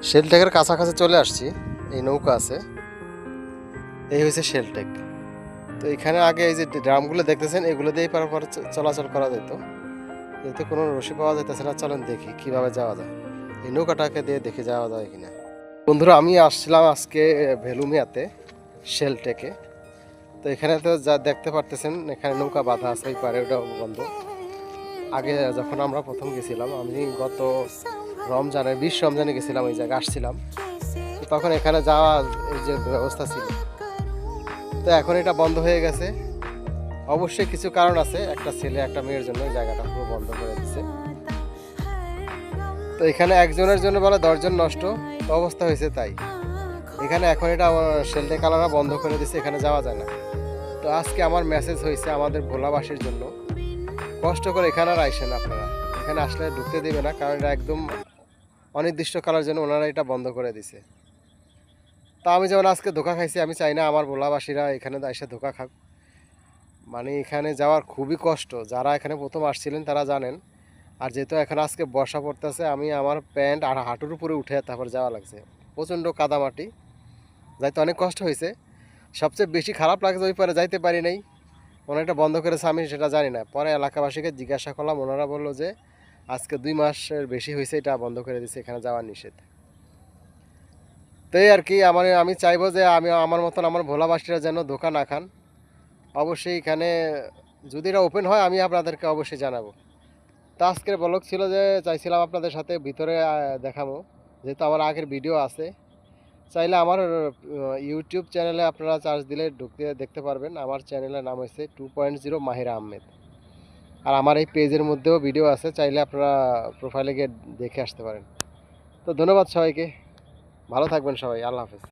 শেলটেকের কাছাকাছি চলে আসছি। এই নৌকা আছে, এই হচ্ছে শেলটেক। তো এখানে আগে এই যে ড্রামগুলো দেখতেছেন, এগুলো দিয়েই পর চলাচল করা যেত, যেহেতু কোনো রশি পাওয়া যাইতেছে না। চলেন দেখি কিভাবে যাওয়া যায়, এই নৌকাটাকে দিয়ে দেখে যাওয়া যায় কিনা। বন্ধুরা, আমি আসছিলাম আজকে ভেলুমিয়াতে, শেলটেকে। তো এখানে তো যা দেখতে পারতেছেন, এখানে নৌকা বাঁধা আছে, এই পারে ওটা বন্ধ। আগে যখন আমরা প্রথম গেছিলাম, আমি গত রমজানে 20 রমজানে গেছিলাম, ওই জায়গায় আসছিলাম। তো তখন এখানে যাওয়া এই যে ব্যবস্থা ছিল, তো এখন এটা বন্ধ হয়ে গেছে। অবশ্যই কিছু কারণ আছে, একটা ছেলে একটা মেয়ের জন্য এই জায়গাটা পুরো বন্ধ করে দিচ্ছে। তো এখানে একজনের জন্য বলে 10 জন নষ্ট, তো অবস্থা হয়েছে তাই। এখানে এখন এটা শেলটে কালারা বন্ধ করে দিচ্ছে, এখানে যাওয়া যায় না। তো আজকে আমার মেসেজ হয়েছে আমাদের ভোলাবাসীর জন্য, কষ্ট করে এখানে আর আইসেন আপনারা, এখানে আসলে ঢুকতে দেবে না, কারণ এটা একদম অনির্দিষ্ট কালার জন্য ওনারা এটা বন্ধ করে দিছে। তা আমি যেমন আজকে ধোকা খাইছি, আমি চাই না আমার ভোলাবাসীরা এখানে এসে ধোকা খাক। মানে এখানে যাওয়ার খুবই কষ্ট, যারা এখানে প্রথম আসছিলেন তারা জানেন। আর যেহেতু এখন আজকে বর্ষা পড়তেছে, আমি আমার প্যান্ট আর হাঁটুর উপরে উঠে তারপর যাওয়া লাগছে, প্রচণ্ড কাদামাটি, যাইতে অনেক কষ্ট হয়েছে। সবচেয়ে বেশি খারাপ লাগছে ওই পারে যাইতে পারি নাই, ওনারা বন্ধ করেছে, আমি সেটা জানি না। পরে এলাকাবাসীকে জিজ্ঞাসা করলাম, ওনারা বললো যে আজকে 2 মাসের বেশি হয়েছে এটা বন্ধ করে দিচ্ছে, এখানে যাওয়া নিষেধ। তো এই আর কি, আমি চাইবো যে আমার মতন আমার ভোলাবাসীরা যেন ধোকা না খান। অবশ্যই এখানে যদি এটা ওপেন হয়, আমি আপনাদেরকে অবশ্যই জানাবো। তো আজকের ব্লগ ছিল যে চাইছিলাম আপনাদের সাথে ভিতরে দেখাবো, যেহেতু আমার আগের ভিডিও আছে। চাইলে আমার ইউটিউব চ্যানেলে আপনারা চার্জ দিলে ঢুকতে দেখতে পারবেন। আমার চ্যানেলের নাম হচ্ছে 2.0 মাহিরা আহমেদ। আর আমার এই পেজের মধ্যেও ভিডিও আছে, চাইলে আপনারা প্রোফাইলে গিয়ে দেখে আসতে পারেন। তো ধন্যবাদ সবাইকে, ভালো থাকবেন সবাই, আল্লাহ হাফেজ।